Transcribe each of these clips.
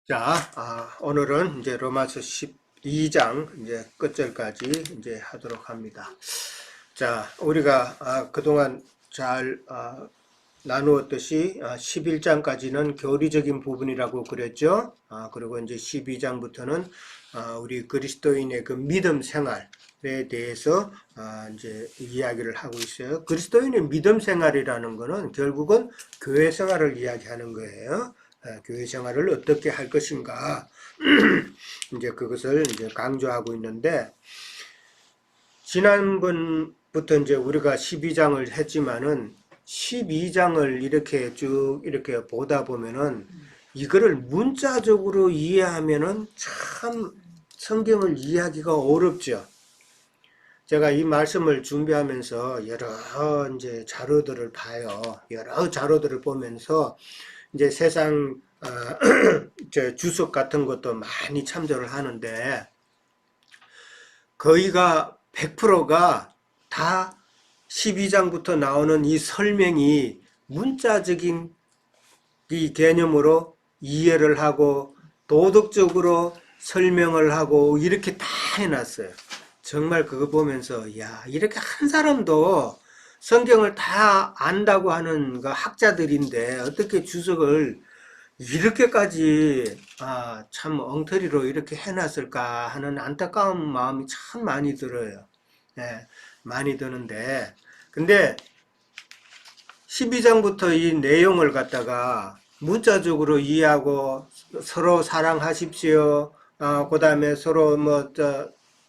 자, 오늘은 이제 로마서 12장 이제 끝절까지 이제 하도록 합니다. 자, 우리가 그동안 잘 나누었듯이 11장까지는 교리적인 부분이라고 그랬죠. 그리고 이제 12장부터는 우리 그리스도인의 그 믿음 생활에 대해서 이제 이야기를 하고 있어요. 그리스도인의 믿음 생활이라는 거는 결국은 교회 생활을 이야기하는 거예요. 교회 생활을 어떻게 할 것인가 이제 그것을 이제 강조하고 있는데, 지난번부터 이제 우리가 12장을 했지만은 12장을 이렇게 쭉 이렇게 보다 보면은 이거를 문자적으로 이해하면은 참 성경을 이해하기가 어렵죠. 제가 이 말씀을 준비하면서 여러 이제 자료들을 봐요. 여러 자료들을 보면서 이제 세상 주석 같은 것도 많이 참조를 하는데, 거의가 100%가 다 12장부터 나오는 이 설명이 문자적인 이 개념으로 이해를 하고 도덕적으로 설명을 하고 이렇게 다 해놨어요. 정말 그거 보면서 야, 이렇게 한 사람도 성경을 다 안다고 하는 그 학자들인데 어떻게 주석을 이렇게까지 참 엉터리로 이렇게 해놨을까 하는 안타까운 마음이 참 많이 들어요. 예, 많이 드는데, 근데 12장부터 이 내용을 갖다가 문자적으로 이해하고 서로 사랑하십시오. 그 다음에 서로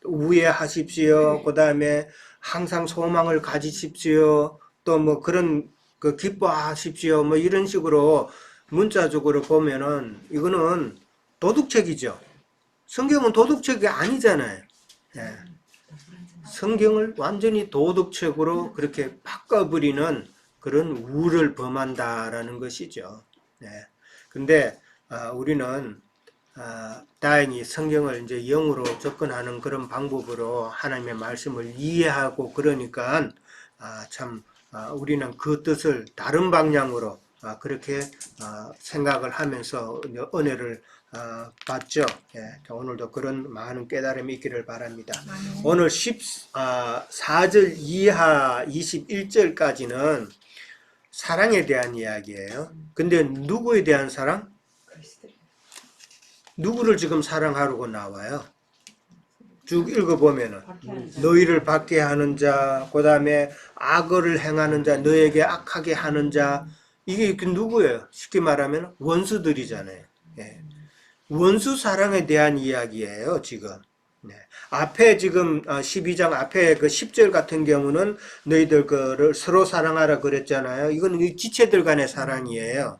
우애하십시오. 그 다음에 항상 소망을 가지십시오. 또 뭐 그런 그 기뻐하십시오. 뭐 이런 식으로 문자적으로 보면은 이거는 도덕책이죠. 성경은 도덕책이 아니잖아요. 예. 성경을 완전히 도덕책으로 그렇게 바꿔버리는 그런 우를 범한다라는 것이죠. 네. 근데 우리는 다행히 성경을 이제 영으로 접근하는 그런 방법으로 하나님의 말씀을 이해하고 그러니까 참 우리는 그 뜻을 다른 방향으로 그렇게 생각을 하면서 은혜를 받죠. 예, 오늘도 그런 많은 깨달음이 있기를 바랍니다. 오늘 14절 이하 21절까지는 사랑에 대한 이야기예요. 근데 누구에 대한 사랑? 누구를 지금 사랑하려고 나와요? 쭉 읽어보면은 너희를 받게 하는 자, 그 다음에 악을 행하는 자, 너에게 악하게 하는 자, 이게 누구예요? 쉽게 말하면 원수들이잖아요. 예. 원수 사랑에 대한 이야기예요, 지금. 네. 앞에 지금 12장 앞에 그 10절 같은 경우는 너희들 그를 서로 사랑하라 그랬잖아요. 이건 지체들 간의 사랑이에요.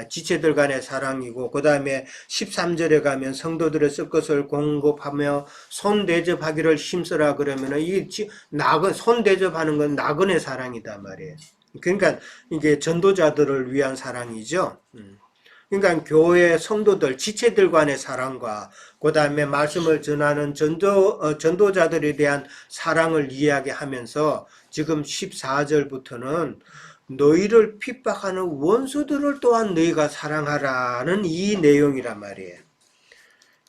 지체들 간의 사랑이고, 그 다음에 13절에 가면 성도들의 쓸 것을 공급하며 손 대접하기를 힘쓰라 그러면은 손 대접하는 건 나그네 사랑이다 말이에요. 그러니까 이게 전도자들을 위한 사랑이죠. 그러니까 교회 성도들, 지체들 간의 사랑과 그 다음에 말씀을 전하는 전도자들에 대한 사랑을 이야기하면서 지금 14절부터는 너희를 핍박하는 원수들을 또한 너희가 사랑하라는 이 내용이란 말이에요.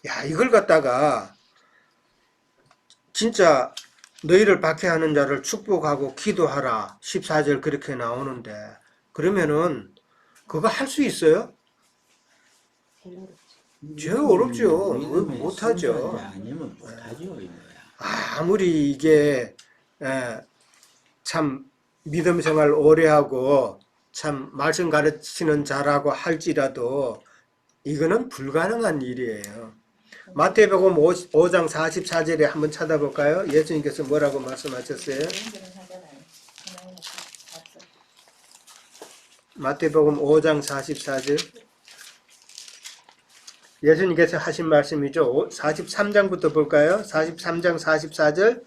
야, 이걸 갖다가 진짜 너희를 박해하는 자를 축복하고 기도하라 14절 그렇게 나오는데, 그러면은 그거 할 수 있어요? 제일 어렵죠. 못하죠. 아니면 못하죠. 아무리 이게 참 믿음 생활 오래 하고 참 말씀 가르치는 자라고 할지라도 이거는 불가능한 일이에요. 마태복음 5장 44절에 한번 찾아볼까요? 예수님께서 뭐라고 말씀하셨어요? 마태복음 5장 44절. 예수님께서 하신 말씀이죠. 43장부터 볼까요? 43장 44절,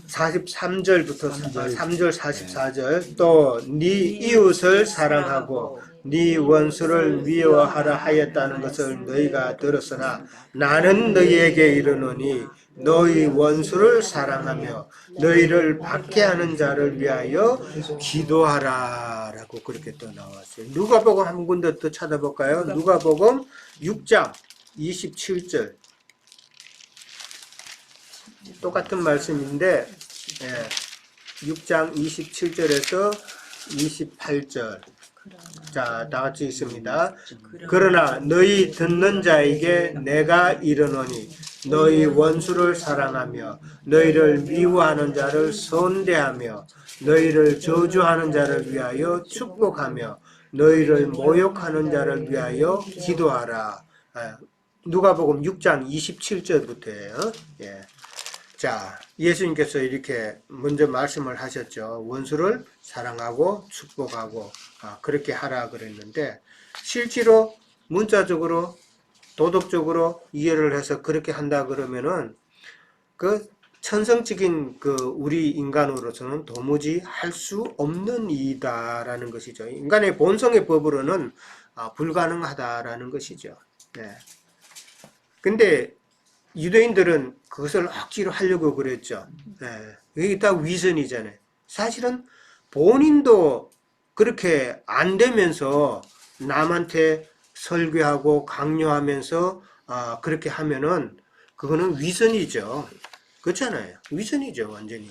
43절부터 3절 44절. 또 네 이웃을 사랑하고 네 원수를 미워하라 하였다는 것을 너희가 들었으나 나는 너희에게 이르노니 너희 원수를 사랑하며 너희를 박해하는 자를 위하여 기도하라 라고 그렇게 또 나왔어요. 누가복음 한 군데 더 찾아볼까요? 누가복음 6장 27절 똑같은 말씀인데 6장 27절에서 28절 자, 다 같이 있습니다. 그러나 너희 듣는 자에게 내가 이르노니 너희 원수를 사랑하며 너희를 미워하는 자를 선대하며 너희를 저주하는 자를 위하여 축복하며 너희를 모욕하는 자를 위하여 기도하라. 누가복음 6장 27절부터예요. 예. 자, 예수님께서 이렇게 먼저 말씀을 하셨죠. 원수를 사랑하고 축복하고 그렇게 하라 그랬는데 실제로 문자적으로 도덕적으로 이해를 해서 그렇게 한다 그러면은 그 천성적인 그 우리 인간으로서는 도무지 할 수 없는 일이다라는 것이죠. 인간의 본성의 법으로는 불가능하다라는 것이죠. 네. 근데 유대인들은 그것을 억지로 하려고 그랬죠. 이게 다 위선이잖아요. 사실은 본인도 그렇게 안 되면서 남한테 설교하고 강요하면서 그렇게 하면은 그거는 위선이죠. 그렇잖아요. 위선이죠, 완전히.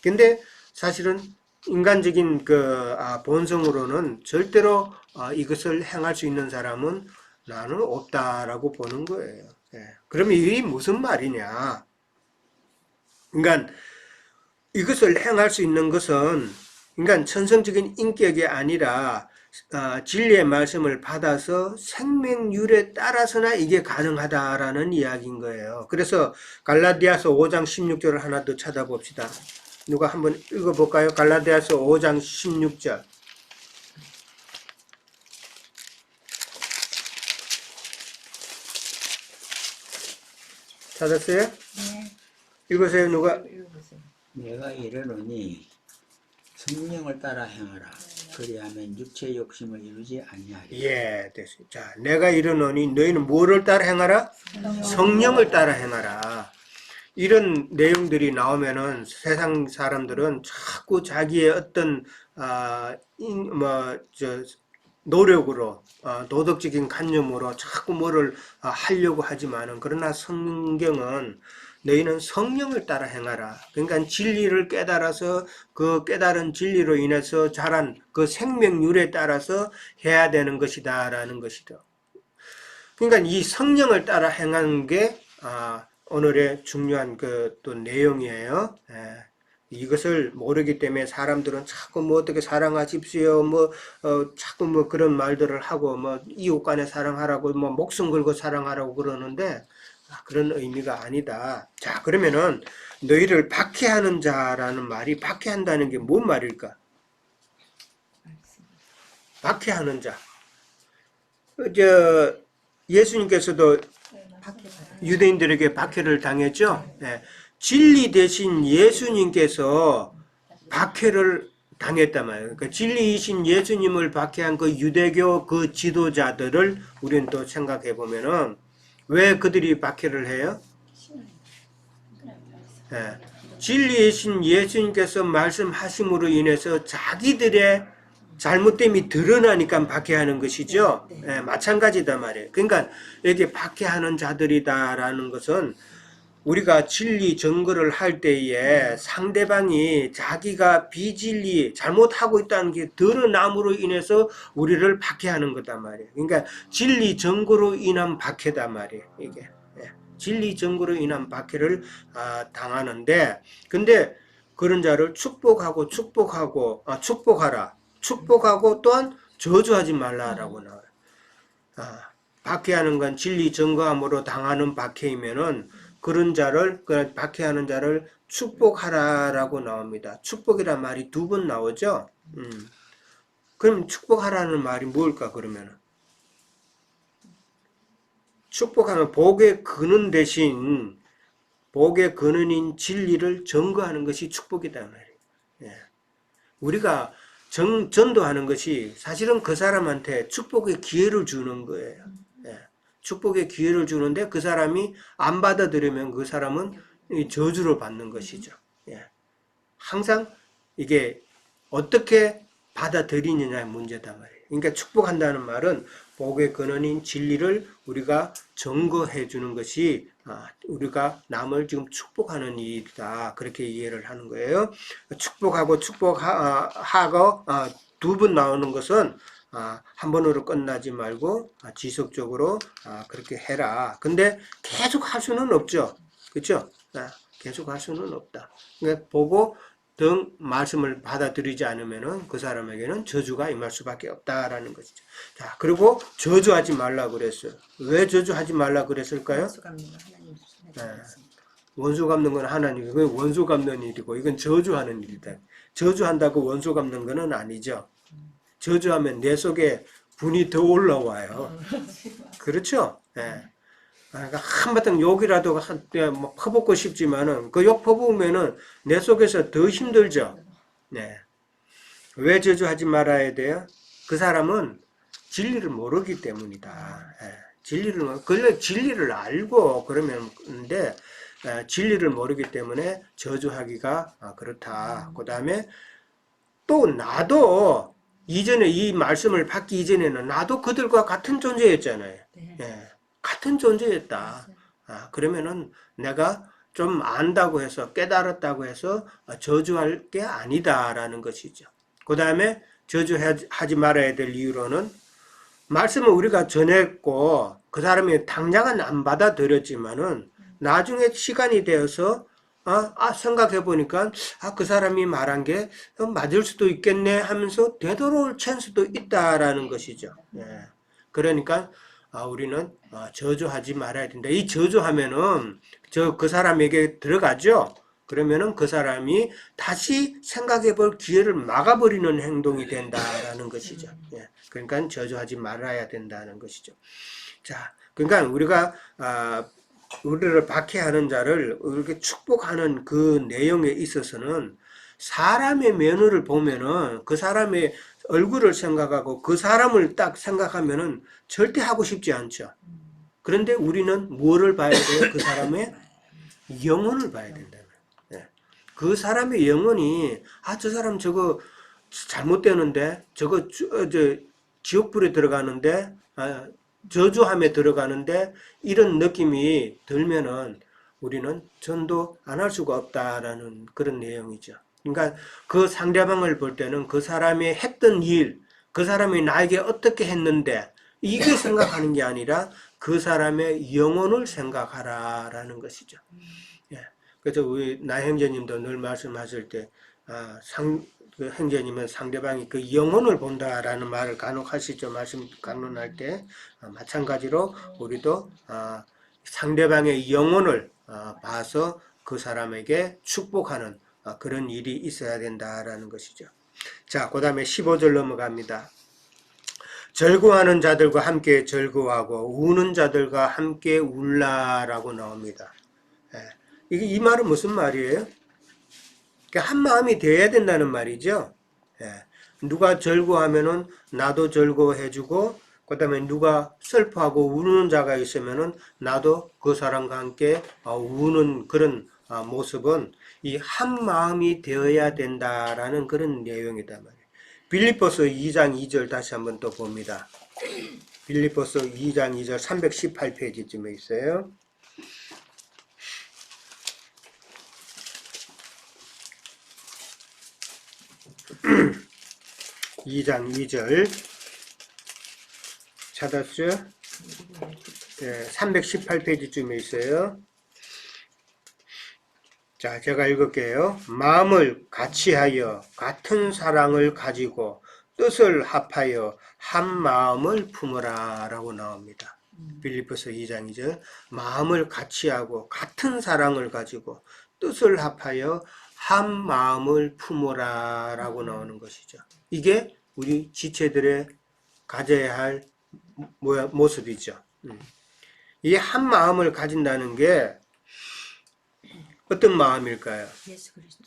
근데 사실은 인간적인 그 본성으로는 절대로 이것을 행할 수 있는 사람은 나는 없다라고 보는 거예요. 그러면 이게 무슨 말이냐? 그러니까 이것을 행할 수 있는 것은 그러니까 천성적인 인격이 아니라 진리의 말씀을 받아서 생명률에 따라서나 이게 가능하다라는 이야기인 거예요. 그래서 갈라디아서 5장 16절을 하나 더 찾아봅시다. 누가 한번 읽어볼까요? 갈라디아서 5장 16절. 찾았어요? 네. 읽으세요, 누가? 내가 이르노니 성령을 따라 행하라. 그리하면 육체의 욕심을 이루지 아니하리라. 예, 됐어요. 자, 내가 이르노니 너희는 뭐를 따라 행하라? 성령을 따라 행하라. 이런 내용들이 나오면은 세상 사람들은 자꾸 자기의 어떤 노력으로 도덕적인 관념으로 자꾸 뭐를 하려고 하지만은 그러나 성경은 너희는 성령을 따라 행하라. 그러니까 진리를 깨달아서 그 깨달은 진리로 인해서 자란 그 생명률에 따라서 해야 되는 것이다라는 것이죠. 그러니까 이 성령을 따라 행하는 게 오늘의 중요한 그 또 내용이에요. 이것을 모르기 때문에 사람들은 자꾸 뭐 어떻게 사랑하십시오, 자꾸 뭐 그런 말들을 하고 뭐 이웃 간에 사랑하라고 뭐 목숨 걸고 사랑하라고 그러는데 그런 의미가 아니다. 자, 그러면은 너희를 박해하는 자라는 말이 박해한다는 게 뭔 말일까? 박해하는 자. 예수님께서도 유대인들에게 박해를 당했죠. 진리 대신 예수님께서 박해를 당했단 말이에요. 그러니까 진리이신 예수님을 박해한 그 유대교 그 지도자들을 우리는 또 생각해 보면은 왜 그들이 박해를 해요? 진리이신 예수님께서 말씀하심으로 인해서 자기들의 잘못됨이 드러나니까 박해하는 것이죠. 마찬가지다 말이에요. 그러니까 여기 박해하는 자들이다라는 것은 우리가 진리 증거를 할 때에 상대방이 자기가 비진리 잘못하고 있다는 게 드러남으로 인해서 우리를 박해하는 거단 말이에요. 그러니까 진리 증거로 인한 박해단 말이에요. 이게 진리 증거로 인한 박해를 당하는데, 근데 그런 자를 축복하고 축복하라. 축복하고 또한 저주하지 말라라고 나와요. 박해하는 건 진리 증거함으로 당하는 박해이면은 그런 자를, 박해하는 자를 축복하라라고 나옵니다. 축복이란 말이 두 번 나오죠. 그럼 축복하라는 말이 뭘까 그러면? 축복하면 복의 근원 대신 복의 근원인 진리를 증거하는 것이 축복이다 말이에요. 우리가 전도하는 것이 사실은 그 사람한테 축복의 기회를 주는 거예요. 예. 축복의 기회를 주는데 그 사람이 안 받아들이면 그 사람은 이 저주를 받는 것이죠. 예. 항상 이게 어떻게 받아들이느냐의 문제다 말이에요. 그러니까 축복한다는 말은 복의 근원인 진리를 우리가 증거해 주는 것이 우리가 남을 지금 축복하는 일이다. 그렇게 이해를 하는 거예요. 축복하고 축복하고 두 번 나오는 것은 한 번으로 끝나지 말고 지속적으로 그렇게 해라. 근데 계속 할 수는 없죠. 그렇죠? 계속 할 수는 없다. 그러니까 보고 등 말씀을 받아들이지 않으면은 그 사람에게는 저주가 임할 수밖에 없다라는 것이죠. 자, 그리고 저주하지 말라 그랬어요. 왜 저주하지 말라 그랬을까요? 원수 갚는 건 하나님 손에 있으니까. 원수 갚는 건 하나님, 이건 원수 갚는 일이고 이건 저주하는 일이다. 저주한다고 원수 갚는 것은 아니죠. 저주하면 내 속에 분이 더 올라와요. 그렇죠? 예. 그러니까 한바탕 욕이라도 뭐 퍼붓고 싶지만은 그 욕 퍼부으면은 내 속에서 더 힘들죠. 네. 왜 저주하지 말아야 돼요? 그 사람은 진리를 모르기 때문이다. 예. 진리를 알고 그러면 근데 진리를 모르기 때문에 저주하기가 그렇다. 그 다음에 또 나도 이전에 이 말씀을 받기 이전에는 나도 그들과 같은 존재였잖아요. 네. 예. 같은 존재였다. 그러면은 내가 좀 안다고 해서 깨달았다고 해서 저주할 게 아니다라는 것이죠. 그 다음에 저주하지 말아야 될 이유로는 말씀을 우리가 전했고 그 사람이 당장은 안 받아들였지만은 나중에 시간이 되어서 생각해 보니까 그 사람이 말한 게 맞을 수도 있겠네 하면서 되돌아올 찬스도 있다라는 것이죠. 예. 그러니까 우리는 저주하지 말아야 된다. 이 저주하면은 그 사람에게 들어가죠. 그러면은 그 사람이 다시 생각해 볼 기회를 막아버리는 행동이 된다라는 것이죠. 예. 그러니까 저주하지 말아야 된다는 것이죠. 자, 그러니까 우리가 우리를 박해하는 자를 이렇게 축복하는 그 내용에 있어서는 사람의 면을 보면은 그 사람의 얼굴을 생각하고 그 사람을 딱 생각하면은 절대 하고 싶지 않죠. 그런데 우리는 뭐를 봐야 돼요? 그 사람의 영혼을 봐야 된다. 그 사람의 영혼이 저 사람 저거 잘못되는데 저거 지옥불에 들어가는데 저주함에 들어가는데 이런 느낌이 들면은 우리는 전도 안 할 수가 없다라는 그런 내용이죠. 그러니까 그 상대방을 볼 때는 그 사람이 했던 일, 그 사람이 나에게 어떻게 했는데 이게 생각하는 게 아니라 그 사람의 영혼을 생각하라라는 것이죠. 예. 그래서 우리 나 형제님도 늘 말씀하실 때 그 형제님은 상대방이 그 영혼을 본다라는 말을 간혹 하시죠. 말씀 강론할 때 마찬가지로 우리도 상대방의 영혼을 봐서 그 사람에게 축복하는 그런 일이 있어야 된다라는 것이죠. 자, 그 다음에 15절 넘어갑니다. 절구하는 자들과 함께 절구하고 우는 자들과 함께 울라라고 나옵니다. 이 말은 무슨 말이에요? 한 마음이 되어야 된다는 말이죠. 누가 절구하면은 나도 절구해주고, 그 다음에 누가 슬퍼하고 우는 자가 있으면은 나도 그 사람과 함께 우는 그런 모습은 이 한 마음이 되어야 된다라는 그런 내용이다 말이에요. 빌립보서 2장 2절 다시 한번 또 봅니다. 빌립보서 2장 2절 318페이지쯤에 있어요. 2장 2절 찾았죠? 318페이지쯤에 있어요. 자, 제가 읽을게요. 마음을 같이하여 같은 사랑을 가지고 뜻을 합하여 한 마음을 품으라 라고 나옵니다. 빌립보서 2장 2절 마음을 같이하고 같은 사랑을 가지고 뜻을 합하여 한 마음을 품으라 라고 나오는 것이죠. 이게 우리 지체들의 가져야 할 모습이죠. 이 한 마음을 가진다는 게 어떤 마음일까요? 예수 그리스도.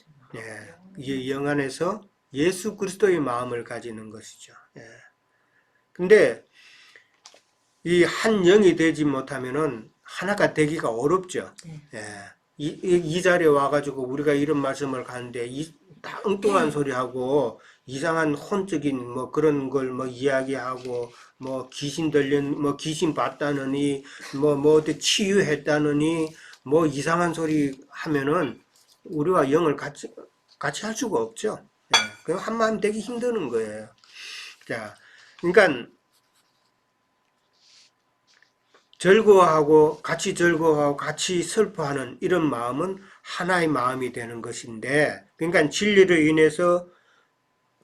이 영 안에서 예수 그리스도의 마음을 가지는 것이죠. 예. 근데 이 한 영이 되지 못하면은 하나가 되기가 어렵죠. 네. 예. 이 자리에 와가지고 우리가 이런 말씀을 하는데 다 엉뚱한 소리하고 이상한 혼적인 뭐 그런 걸 뭐 이야기하고 뭐 귀신 들린 뭐 귀신 봤다느니 뭐 어디 치유했다느니 뭐 이상한 소리 하면은 우리와 영을 같이 할 수가 없죠. 예. 그럼 한 마음 되기 힘드는 거예요. 자, 그러니까 즐거워하고 같이 슬퍼하는 이런 마음은 하나의 마음이 되는 것인데, 그러니까 진리를 인해서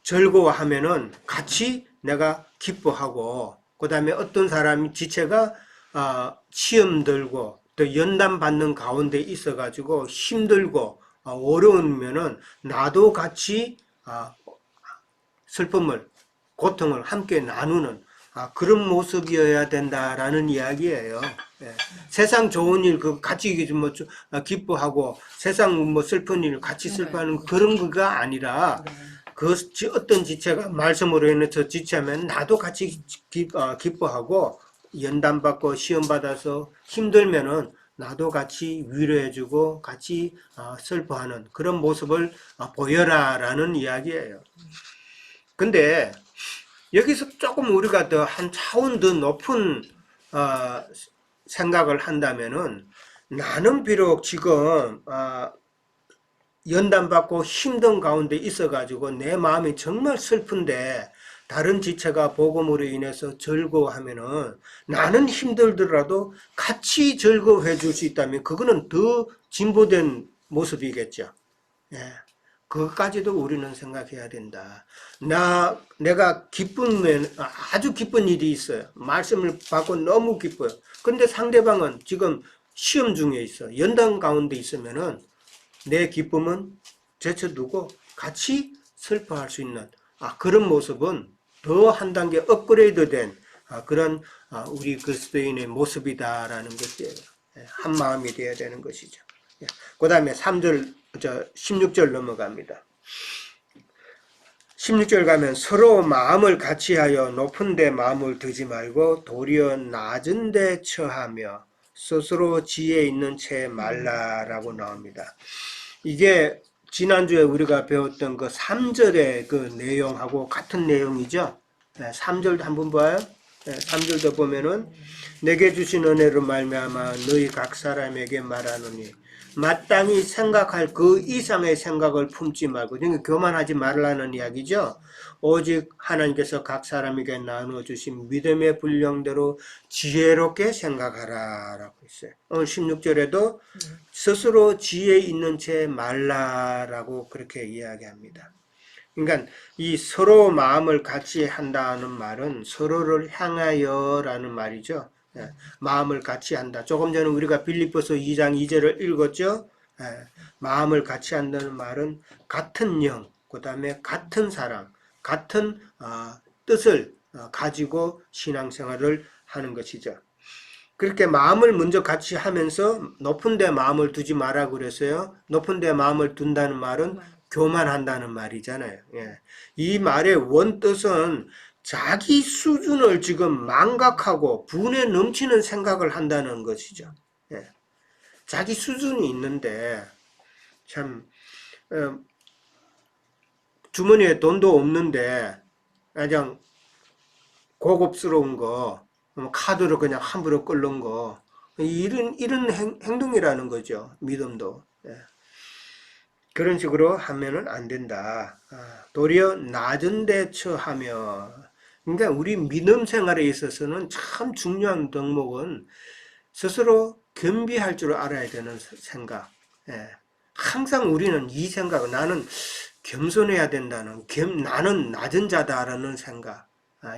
즐거워하면은 같이 내가 기뻐하고, 그 다음에 어떤 사람이 지체가 시험 들고 또 연단 받는 가운데 있어가지고 힘들고 어려우면은 나도 같이 슬픔을, 고통을 함께 나누는 그런 모습이어야 된다라는 이야기예요. 예. 세상 좋은 일 같이 뭐 기뻐하고 세상 뭐 슬픈 일 같이 슬퍼하는 그런 거가 아니라 그 어떤 지체가 말씀으로 인해서 지체하면 나도 같이 기뻐하고 연단받고 시험받아서 힘들면은 나도 같이 위로해주고 같이 슬퍼하는 그런 모습을 보여라라는 이야기예요. 근데 여기서 조금 우리가 더 한 차원 더 높은 생각을 한다면은 나는 비록 지금 연단받고 힘든 가운데 있어가지고 내 마음이 정말 슬픈데 다른 지체가 복음으로 인해서 즐거워하면은 나는 힘들더라도 같이 즐거워해 줄 수 있다면 그거는 더 진보된 모습이겠죠. 예. 그것까지도 우리는 생각해야 된다. 내가 기쁘면 아주 기쁜 일이 있어요. 말씀을 받고 너무 기뻐요. 근데 상대방은 지금 시험 중에 있어. 연단 가운데 있으면은 내 기쁨은 제쳐두고 같이 슬퍼할 수 있는 그런 모습은 더 한 단계 업그레이드된 그런 우리 그리스도인의 모습이다라는 것이에요. 한 마음이 되어야 되는 것이죠. 그 다음에 16절 넘어갑니다. 16절 가면 서로 마음을 같이하여 높은 데 마음을 두지 말고 도리어 낮은 데 처하며 스스로 지혜 있는 채 말라라고 나옵니다. 이게 지난주에 우리가 배웠던 그 3절의 그 내용하고 같은 내용이죠. 3절도 한번 봐요. 3절도 보면은 내게 주신 은혜로 말미암아 너희 각 사람에게 말하노니 마땅히 생각할 그 이상의 생각을 품지 말고, 그러니까 교만하지 말라는 이야기죠. 오직 하나님께서 각 사람에게 나눠주신 믿음의 분량대로 지혜롭게 생각하라 라고 했어요. 오늘 16절에도 스스로 지혜 있는 채 말라라고 그렇게 이야기합니다. 그러니까 이 서로 마음을 같이 한다는 말은 서로를 향하여라는 말이죠. 마음을 같이 한다. 조금 전에 우리가 빌립보서 2장 2절을 읽었죠. 마음을 같이 한다는 말은 같은 영, 그 다음에 같은 사랑, 같은 뜻을 가지고 신앙생활을 하는 것이죠. 그렇게 마음을 먼저 같이 하면서 높은 데 마음을 두지 마라 그랬어요. 높은 데 마음을 둔다는 말은 교만한다는 말이잖아요. 이 말의 원뜻은 자기 수준을 지금 망각하고 분에 넘치는 생각을 한다는 것이죠. 자기 수준이 있는데 참 주머니에 돈도 없는데 그냥 고급스러운 거 카드로 그냥 함부로 끓는 거 이런 행동이라는 거죠. 믿음도. 그런 식으로 하면은 안 된다. 도리어 낮은 데 처하며, 그러니까 우리 믿음 생활에 있어서는 참 중요한 덕목은 스스로 겸비할 줄 알아야 되는 생각. 항상 우리는 이 생각, 나는 겸손해야 된다는, 나는 낮은 자다라는 생각,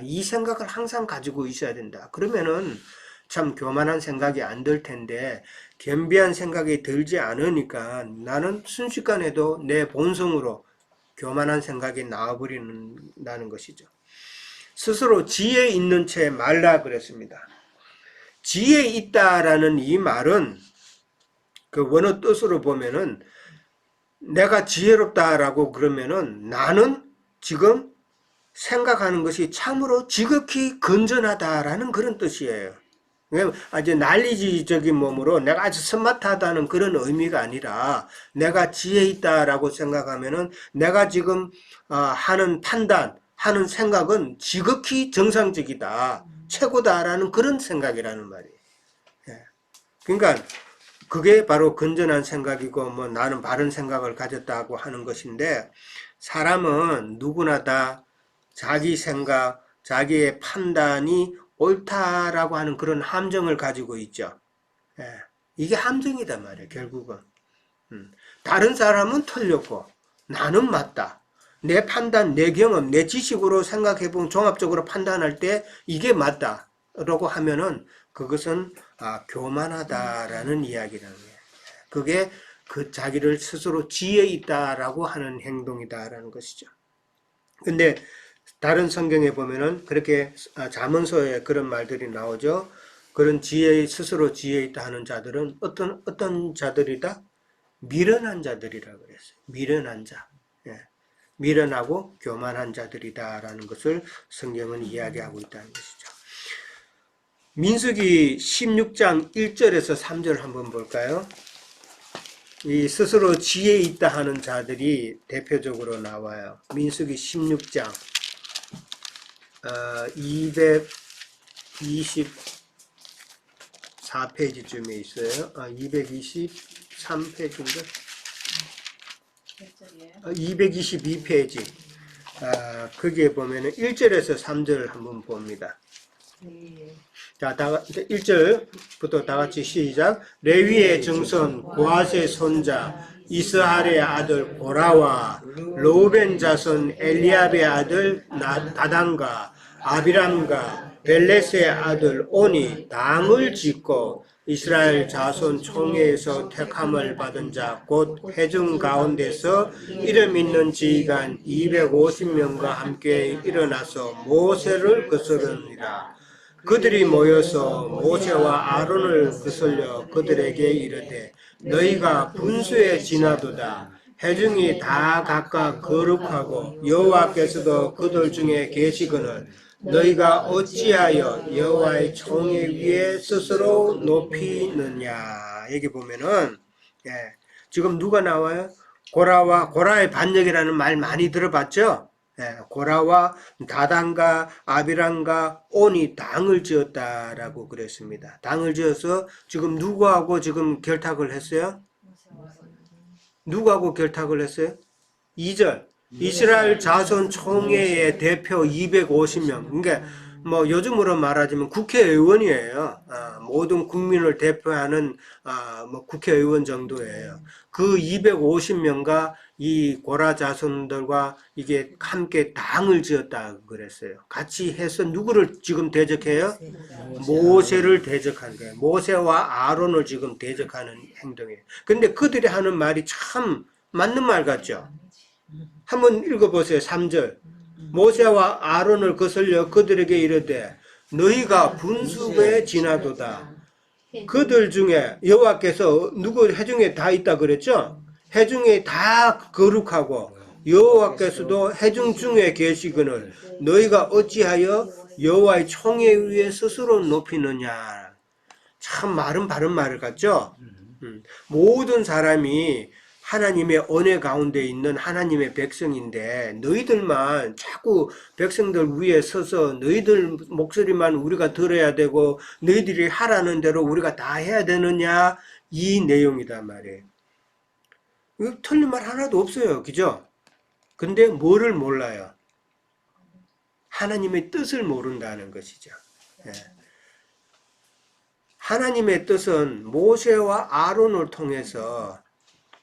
이 생각을 항상 가지고 있어야 된다. 그러면은 참 교만한 생각이 안 들 텐데 겸비한 생각이 들지 않으니까 나는 순식간에도 내 본성으로 교만한 생각이 나와버린다는 것이죠. 스스로 지혜 있는 채 말라 그랬습니다. 지혜 있다라는 이 말은 그 원어 뜻으로 보면은 내가 지혜롭다라고 그러면은 나는 지금 생각하는 것이 참으로 지극히 건전하다라는 그런 뜻이에요. 왜냐면 아주 난리적인 몸으로 내가 아주 스마트하다는 그런 의미가 아니라 내가 지혜 있다라고 생각하면은 내가 지금 하는 판단, 하는 생각은 지극히 정상적이다, 최고다라는 그런 생각이라는 말이에요. 예. 그러니까 그게 바로 건전한 생각이고 뭐 나는 바른 생각을 가졌다고 하는 것인데 사람은 누구나 다 자기 생각, 자기의 판단이 옳다라고 하는 그런 함정을 가지고 있죠. 예. 이게 함정이단 말이에요, 결국은. 다른 사람은 틀렸고, 나는 맞다. 내 판단, 내 경험, 내 지식으로 생각해보면 종합적으로 판단할 때 이게 맞다라고 하면은 그것은 교만하다라는 이야기라는 거예요. 그게 그 자기를 스스로 지혜 있다라고 하는 행동이다라는 것이죠. 근데 다른 성경에 보면은 그렇게 잠언서에 그런 말들이 나오죠. 그런 스스로 지혜 있다 하는 자들은 어떤 자들이다? 미련한 자들이라 그랬어요. 미련한 자. 예. 미련하고 교만한 자들이다라는 것을 성경은 이야기하고 있다는 것이죠. 민수기 16장 1절에서 3절 한번 볼까요? 이 스스로 지혜 있다 하는 자들이 대표적으로 나와요. 민수기 16장 224페이지쯤에 있어요. 223페이지인가? 222페이지. 거기에 보면은 1절에서 3절 한번 봅니다. 자, 1절부터 다 같이 시작. 레위의 증손 고핫의 손자 이스할의 아들 고라와 르우벤 자손 엘리압의 아들 다단과 아비람과 벨렛의 아들 온이 당을 짓고 이스라엘 자손 총회에서 택함을 받은 자 곧 회중 가운데서 이름 있는 지휘관 250명과 함께 일어나서 모세를 거스르니라. 그들이 모여서 모세와 아론을 거슬려 그들에게 이르되 너희가 분수에 지나도다. 회중이 다 각각 거룩하고 여호와께서도 그들 중에 계시거늘 너희가 어찌하여 여호와의 총회 위에 스스로 높이느냐. 여기 보면은 지금 누가 나와요? 고라의 반역이라는 말 많이 들어봤죠? 고라와 다단과 아비람과 온이 당을 지었다라고 그랬습니다. 당을 지어서 지금 누구하고 지금 결탁을 했어요? 누구하고 결탁을 했어요? 2절. 이스라엘 자손 총회의 대표 250명. 그러니까 뭐 요즘으로 말하자면 국회의원이에요. 모든 국민을 대표하는 뭐 국회의원 정도예요. 그 250명과 이 고라 자손들과 이게 함께 당을 지었다 그랬어요. 같이 해서 누구를 지금 대적해요? 모세를 대적한 거예요. 모세와 아론을 지금 대적하는 행동이에요. 근데 그들이 하는 말이 참 맞는 말 같죠? 한번 읽어보세요. 3절. 모세와 아론을 거슬려 그들에게 이르되 너희가 분수에 지나도다. 그들 중에 여호와께서 누구 회중에 다 있다 그랬죠? 회중에 다 거룩하고 여호와께서도 회중 중에 계시거늘 너희가 어찌하여 여호와의 총회 위에 스스로 높이느냐. 참 말은 바른 말 같죠? 모든 사람이 하나님의 은혜 가운데 있는 하나님의 백성인데 너희들만 자꾸 백성들 위에 서서 너희들 목소리만 우리가 들어야 되고 너희들이 하라는 대로 우리가 다 해야 되느냐, 이 내용이단 말이에요. 이거 틀린 말 하나도 없어요. 그죠? 근데 뭐를 몰라요? 하나님의 뜻을 모른다는 것이죠. 하나님의 뜻은 모세와 아론을 통해서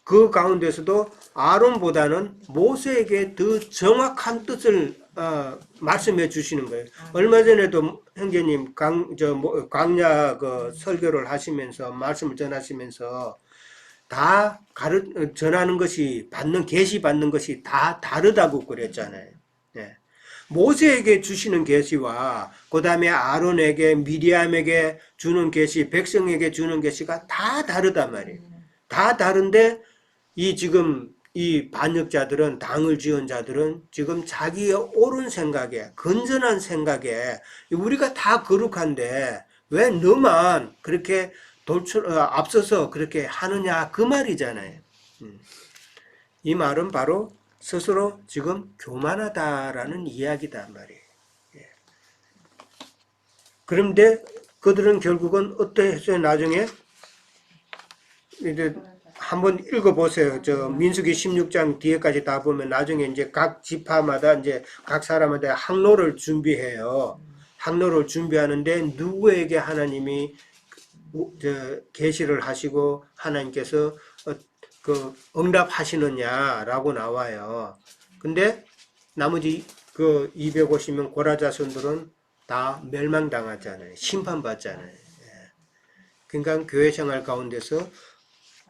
그 가운데서도 아론보다는 모세에게 더 정확한 뜻을 말씀해 주시는 거예요. 얼마 전에도 형제님 강야 설교를 하시면서 말씀을 전하시면서 다 전하는 것이 계시 받는 것이 다 다르다고 그랬잖아요. 모세에게 주시는 계시와 그 다음에 아론에게 미리암에게 주는 계시, 백성에게 주는 계시가 다 다르단 말이에요. 다 다른데 이 지금 이 반역자들은, 당을 지은 자들은 지금 자기의 옳은 생각에, 건전한 생각에, 우리가 다 거룩한데 왜 너만 그렇게 앞서서 그렇게 하느냐, 그 말이잖아요. 이 말은 바로 스스로 지금 교만하다라는 이야기다 말이에요. 예. 그런데 그들은 결국은 어떻게 했어요? 나중에 이제 한번 읽어보세요. 저 민수기 16장 뒤에까지 다 보면 나중에 이제 각 지파마다 이제 각 사람마다 항로를 준비해요. 항로를 준비하는데 누구에게 하나님이 계시를 하시고 하나님께서 그 응답하시느냐라고 나와요. 근데 나머지 그 250명 고라 자손들은 다 멸망당하잖아요. 심판받잖아요. 예. 그러니까 교회 생활 가운데서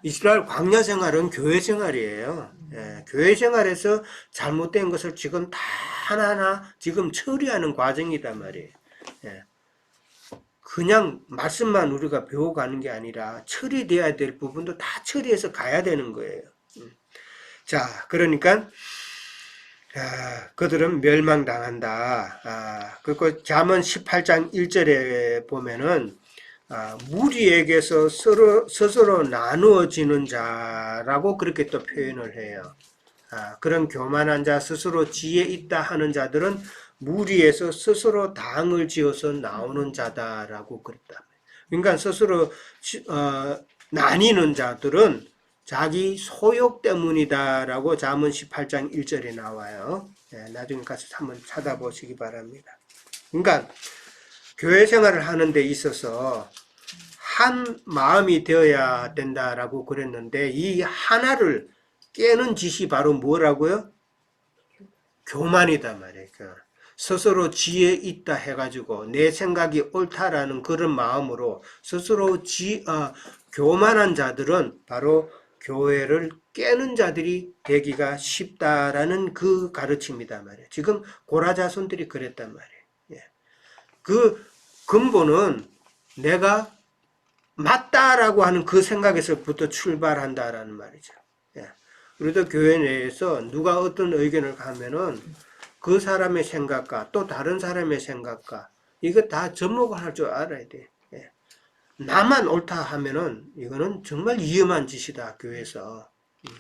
이스라엘 광야 생활은 교회 생활이에요. 예. 교회 생활에서 잘못된 것을 지금 다 하나하나 지금 처리하는 과정이단 말이에요. 예. 그냥 말씀만 우리가 배워가는 게 아니라 처리돼야 될 부분도 다 처리해서 가야 되는 거예요. 자, 그러니까 그들은 멸망당한다. 그리고 잠언 18장 1절에 보면은 무리에게서 스스로 나누어지는 자라고 그렇게 또 표현을 해요. 그런 교만한 자, 스스로 지혜 있다 하는 자들은 무리에서 스스로 당을 지어서 나오는 자다라고 그랬다. 그러니까 스스로 나뉘는 자들은 자기 소욕 때문이다라고 잠언 18장 1절에 나와요. 나중에 가서 한번 찾아보시기 바랍니다. 그러니까 교회 생활을 하는 데 있어서 한 마음이 되어야 된다라고 그랬는데 이 하나를 깨는 짓이 바로 뭐라고요? 교만이다 말이에요. 스스로 지혜 있다 해가지고 내 생각이 옳다라는 그런 마음으로 스스로 교만한 자들은 바로 교회를 깨는 자들이 되기가 쉽다라는 그 가르침이다 말이에요. 지금 고라 자손들이 그랬단 말이에요. 예. 그 근본은 내가 맞다라고 하는 그 생각에서부터 출발한다라는 말이죠. 예. 우리도 교회 내에서 누가 어떤 의견을 하면은 그 사람의 생각과 또 다른 사람의 생각과 이거 다 접목을 할 줄 알아야 돼. 예. 나만 옳다 하면은 이거는 정말 위험한 짓이다, 교회에서.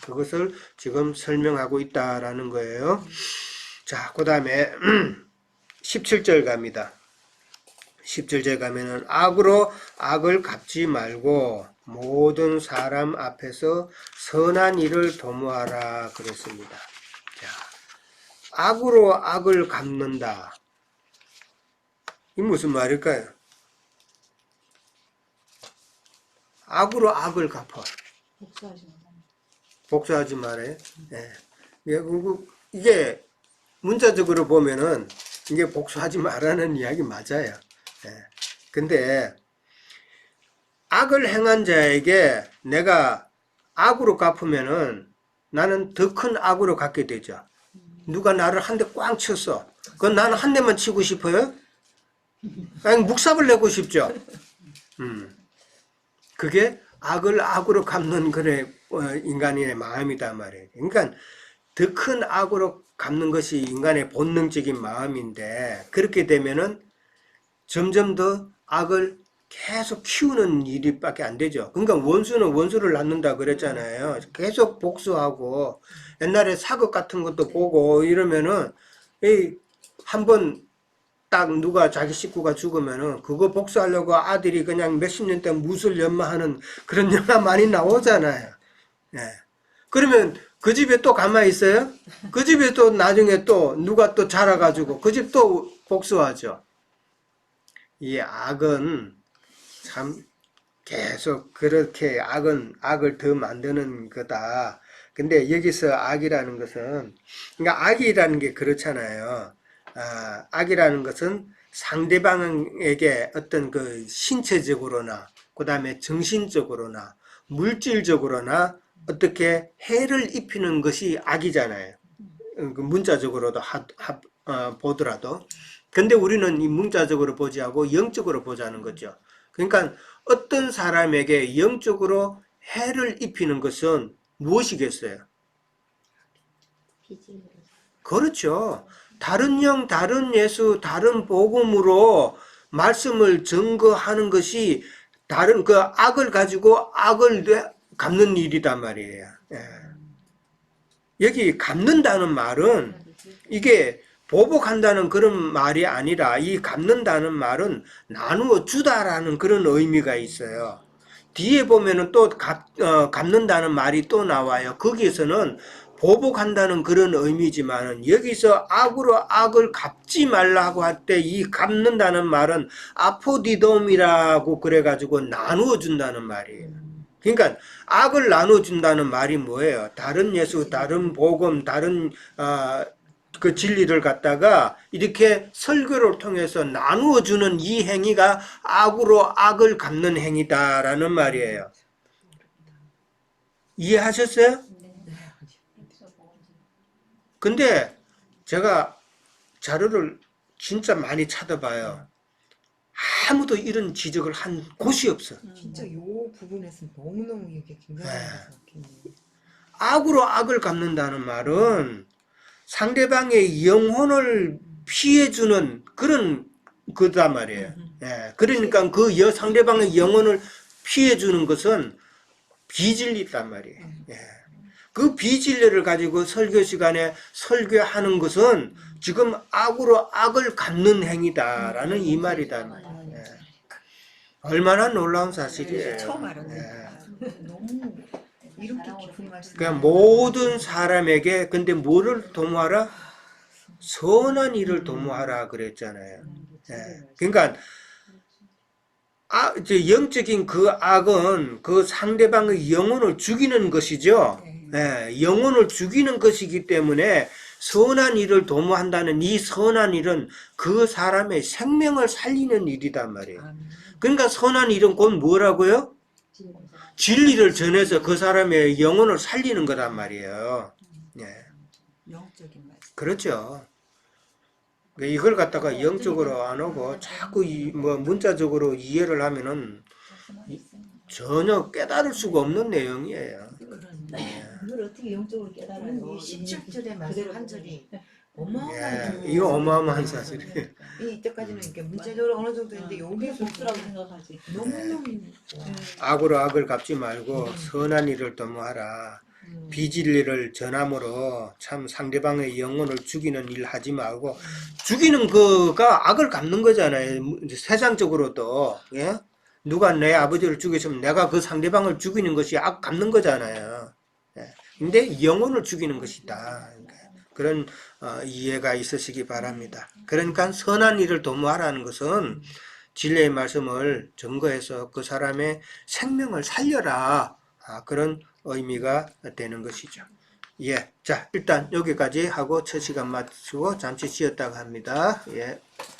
그것을 지금 설명하고 있다라는 거예요. 자, 그 다음에 17절 갑니다. 17절 가면은 악으로 악을 갚지 말고 모든 사람 앞에서 선한 일을 도모하라 그랬습니다. 자, 악으로 악을 갚는다. 이 무슨 말일까요? 악으로 악을 갚아. 복수하지 말아요. 네. 이게 문자적으로 보면은 이게 복수하지 말라는 이야기 맞아요. 근데 악을 행한 자에게 내가 악으로 갚으면은 나는 더 큰 악으로 갚게 되죠. 누가 나를 한 대 꽝 쳤어. 그건 나는 한 대만 치고 싶어요? 아니, 묵삽을 내고 싶죠. 그게 악을 악으로 갚는 그래 인간의 마음이다 말이에요. 그러니까 더 큰 악으로 갚는 것이 인간의 본능적인 마음인데 그렇게 되면은 점점 더 악을 계속 키우는 일밖에 안 되죠. 그러니까 원수는 원수를 낳는다 그랬잖아요. 계속 복수하고 옛날에 사극 같은 것도 보고 이러면은 한번 딱 누가 자기 식구가 죽으면은 그거 복수하려고 아들이 그냥 몇십 년 동안 무술 연마하는 그런 영화 많이 나오잖아요. 예. 그러면 그 집에 또 가만히 있어요? 그 집에 또 나중에 또 누가 또 자라가지고 그 집 또 복수하죠. 이 악은 참 계속 그렇게 악을 더 만드는 거다. 근데 여기서 악이라는 것은, 그러니까 악이라는 게 그렇잖아요. 악이라는 것은 상대방에게 어떤 그 신체적으로나, 그 다음에 정신적으로나, 물질적으로나 어떻게 해를 입히는 것이 악이잖아요. 그 문자적으로도 보더라도. 근데 우리는 이 문자적으로 보지 않고 영적으로 보자는 거죠. 그러니까 어떤 사람에게 영적으로 해를 입히는 것은 무엇이겠어요? 비질로. 그렇죠. 다른 영, 다른 예수, 다른 복음으로 말씀을 증거하는 것이 다른 그 악을 가지고 악을 갚는 일이단 말이에요. 예. 여기 갚는다는 말은 이게 보복한다는 그런 말이 아니라 이 갚는다는 말은 나누어 주다라는 그런 의미가 있어요. 뒤에 보면은 또 갚는다는 말이 또 나와요. 거기에서는 보복한다는 그런 의미지만은 여기서 악으로 악을 갚지 말라고 할 때 이 갚는다는 말은 아포디돔이라고 그래가지고 나누어 준다는 말이에요. 그러니까 악을 나눠준다는 말이 뭐예요? 다른 예수, 다른 복음, 다른 그 진리를 갖다가 이렇게 설교를 통해서 나누어 주는 이 행위가 악으로 악을 갚는 행위다라는 말이에요. 이해하셨어요? 근데 제가 자료를 진짜 많이 찾아봐요. 아무도 이런 지적을 한 곳이 없어. 진짜 요 부분에서 너무너무 이게 굉장한 것 같긴 해요. 악으로 악을 갚는다는 말은 상대방의 영혼을 피해주는 그런 거단 말이에요. 예, 그러니까 그 상대방의 영혼을 피해주는 것은 비진리단 말이에요. 예. 그 비진리를 가지고 설교 시간에 설교하는 것은 지금 악으로 악을 갚는 행위다라는 이 말이다. 예. 얼마나 놀라운 사실이에요. 처음 알았네. 예. 너무 이렇게 깊은 말씀. 그냥 모든 사람에게 근데 뭐를 도모하라? 선한 일을 도모하라 그랬잖아요. 예. 그러니까 이제 영적인 그 악은 그 상대방의 영혼을 죽이는 것이죠. 예. 영혼을 죽이는 것이기 때문에 선한 일을 도모한다는 이 선한 일은 그 사람의 생명을 살리는 일이단 말이에요. 그러니까 선한 일은 곧 뭐라고요? 진리를 전해서 그 사람의 영혼을 살리는 거란 말이에요. 예. 영적인 말씀. 그렇죠. 이걸 갖다가 영적으로 안 오고 자꾸 뭐 문자적으로 이해를 하면은 전혀 깨달을 수가 없는 내용이에요. 이걸 어떻게 영적으로 깨달아요? 이 17절의 말씀 한 절이 어마어마한 예, 이거 어마어마한 사실이에요. 이때까지는 이렇게 문자적으로 어느 정도 했는데 여기 복수라고 생각하지. 너무너무 악으로 악을 갚지 말고 선한 일을 도모하라. 비진리를 전함으로 참 상대방의 영혼을 죽이는 일 하지 말고 죽이는 거가 악을 갚는 거잖아요. 세상적으로도 예? 누가 내 아버지를 죽였으면 내가 그 상대방을 죽이는 것이 악 갚는 거잖아요. 예. 근데 영혼을 죽이는 것이다. 그런 이해가 있으시기 바랍니다. 그러니까 선한 일을 도모하라는 것은 진리의 말씀을 증거해서 그 사람의 생명을 살려라. 그런 의미가 되는 것이죠. 예. 자, 일단 여기까지 하고 첫 시간 마치고 잠시 쉬었다가 합니다. 예.